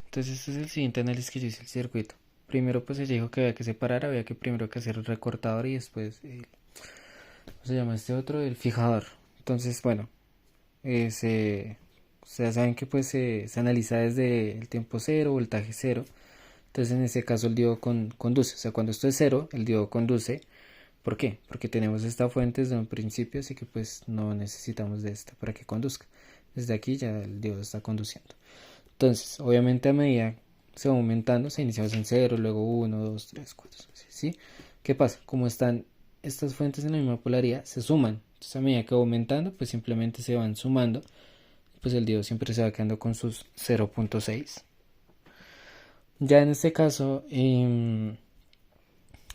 Entonces este es el siguiente análisis que yo hice del circuito. Primero pues ella dijo que había que separar, había que primero que hacer el recortador y después, ¿cómo se llama este otro? El fijador. Entonces bueno, ustedes saben que pues se analiza desde el tiempo cero, voltaje cero. Entonces en ese caso el diodo conduce, o sea cuando esto es cero, el diodo conduce. ¿Por qué? Porque tenemos esta fuente desde un principio, así que pues no necesitamos de esta para que conduzca. Desde aquí ya el diodo está conduciendo. Entonces, obviamente a medida se va aumentando, se iniciamos en cero, luego uno, 2, 3, 4, ¿sí? ¿Qué pasa? Como están estas fuentes en la misma polaridad, se suman. Entonces, a medida que va aumentando, pues simplemente se van sumando. Pues el diodo siempre se va quedando con sus 0.6. Ya en este caso,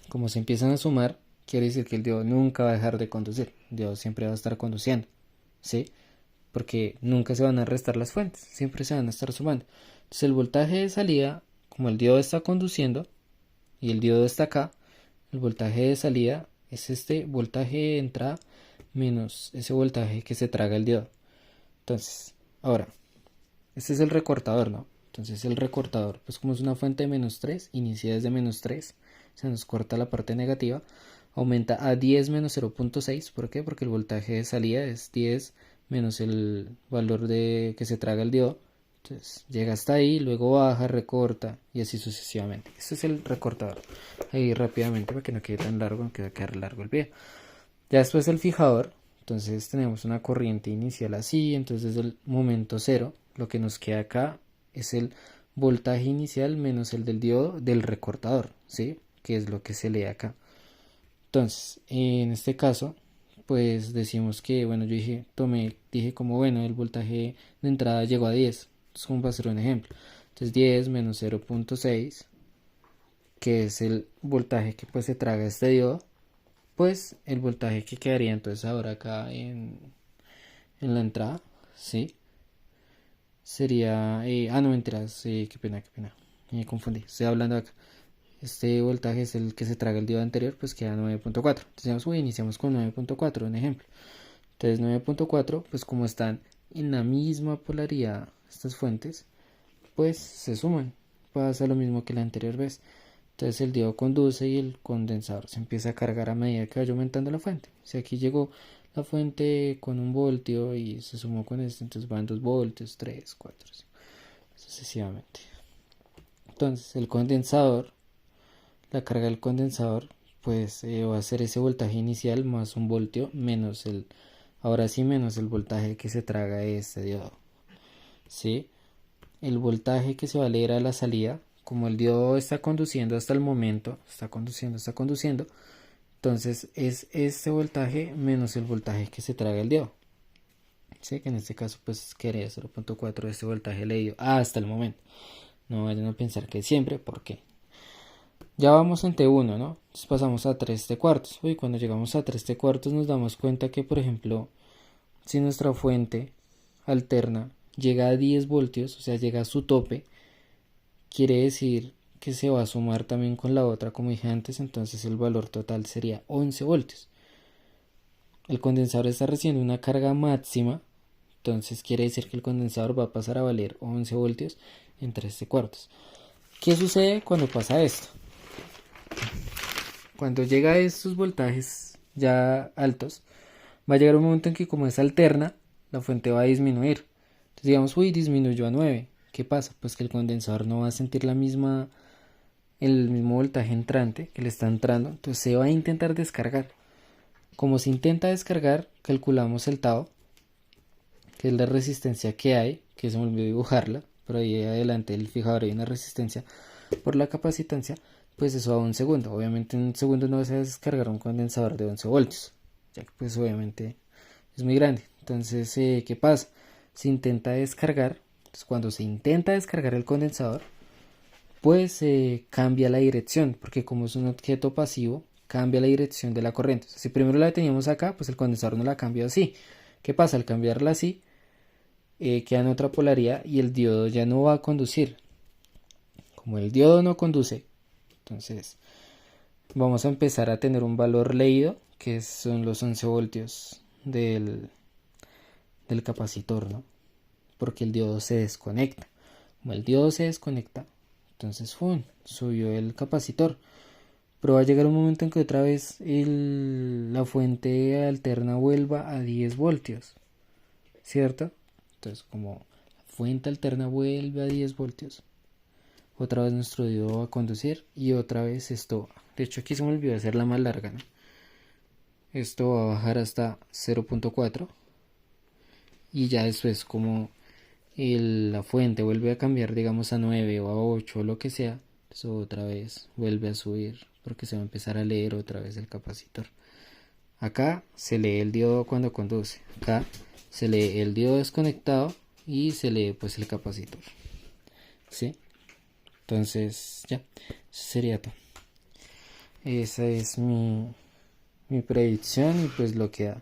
como se empiezan a sumar, quiere decir que el diodo nunca va a dejar de conducir. El diodo siempre va a estar conduciendo, ¿sí? Porque nunca se van a restar las fuentes, siempre se van a estar sumando. Entonces el voltaje de salida, como el diodo está conduciendo y el diodo está acá, el voltaje de salida es este voltaje de entrada menos ese voltaje que se traga el diodo. Entonces, ahora, este es el recortador, ¿no? Entonces el recortador, pues como es una fuente de menos 3, inicia desde menos 3, se nos corta la parte negativa, aumenta a 10 menos 0.6, ¿por qué? Porque el voltaje de salida es 10 menos el valor de que se traga el diodo. Entonces llega hasta ahí, luego baja, recorta y así sucesivamente. Este es el recortador. Ahí rápidamente para que no quede tan largo, no quede quedar largo el video. Ya después el fijador, entonces tenemos una corriente inicial así, entonces desde el momento cero, lo que nos queda acá es el voltaje inicial menos el del diodo del recortador, ¿sí? Que es lo que se lee acá. Entonces, en este caso, pues decimos que, bueno, dije como, bueno, el voltaje de entrada llegó a 10, es como para hacer un ejemplo. Entonces 10 menos 0.6, que es el voltaje que pues se traga este diodo, pues el voltaje que quedaría entonces ahora acá en la entrada, ¿sí? Sería, no mentiras, qué pena, me confundí, estoy hablando acá. Este voltaje es el que se traga el diodo anterior, pues queda 9.4. Entonces iniciamos con 9.4, un ejemplo. Entonces 9.4, pues como están en la misma polaridad estas fuentes, pues se suman. Pasa lo mismo que la anterior vez. Entonces el diodo conduce y el condensador se empieza a cargar a medida que vaya aumentando la fuente. Si aquí llegó la fuente con 1 voltio y se sumó con este, entonces van 2 voltios, 3, 4, sucesivamente. Entonces el condensador, la carga del condensador, pues va a ser ese voltaje inicial más 1 voltio menos ahora sí menos el voltaje que se traga de este diodo. ¿Sí? El voltaje que se va a leer a la salida, como el diodo está conduciendo hasta el momento, está conduciendo, entonces es este voltaje menos el voltaje que se traga el diodo. ¿Sí? Que en este caso pues quedaría 0.4 de este voltaje leído hasta el momento. No vayan a pensar que siempre, porque ya vamos en T1, ¿no? Entonces pasamos a 3 T cuartos. Uy, cuando llegamos a 3 T cuartos nos damos cuenta que, por ejemplo, si nuestra fuente alterna llega a 10 voltios, o sea, llega a su tope, quiere decir que se va a sumar también con la otra, como dije antes, entonces el valor total sería 11 voltios. El condensador está recibiendo una carga máxima, entonces quiere decir que el condensador va a pasar a valer 11 voltios en 3 T cuartos. ¿Qué sucede cuando pasa esto? Cuando llega a estos voltajes ya altos, va a llegar un momento en que como es alterna, la fuente va a disminuir. Entonces digamos, uy, disminuyó a 9. ¿Qué pasa? Pues que el condensador no va a sentir el mismo voltaje entrante que le está entrando, entonces se va a intentar descargar. Como se intenta descargar, calculamos el tau, que es la resistencia que hay, que se me olvidó dibujarla, pero ahí adelante el fijador hay una resistencia por la capacitancia, pues eso a un segundo. Obviamente en un segundo no vas a descargar un condensador de 11 voltios, ya que pues obviamente es muy grande. Entonces, ¿qué pasa? Se intenta descargar, entonces cuando se intenta descargar el condensador, pues cambia la dirección, porque como es un objeto pasivo, cambia la dirección de la corriente. O sea, si primero la teníamos acá, pues el condensador no la cambia así. ¿Qué pasa? Al cambiarla así, queda en otra polaridad y el diodo ya no va a conducir. Como el diodo no conduce, entonces vamos a empezar a tener un valor leído, que son los 11 voltios del capacitor, ¿no? Porque el diodo se desconecta. Como el diodo se desconecta, entonces subió el capacitor. Pero va a llegar un momento en que otra vez la fuente alterna vuelva a 10 voltios, ¿cierto? Entonces como la fuente alterna vuelve a 10 voltios, otra vez nuestro diodo va a conducir y otra vez esto, de hecho aquí se me olvidó hacerla más larga, ¿no? Esto va a bajar hasta 0.4 y ya después como la fuente vuelve a cambiar, digamos a 9 o a 8 o lo que sea, eso otra vez vuelve a subir porque se va a empezar a leer otra vez el capacitor. Acá se lee el diodo cuando conduce, acá se lee el diodo desconectado y se lee pues el capacitor, ¿sí? Entonces ya, eso sería todo. Esa es mi predicción y pues lo que da.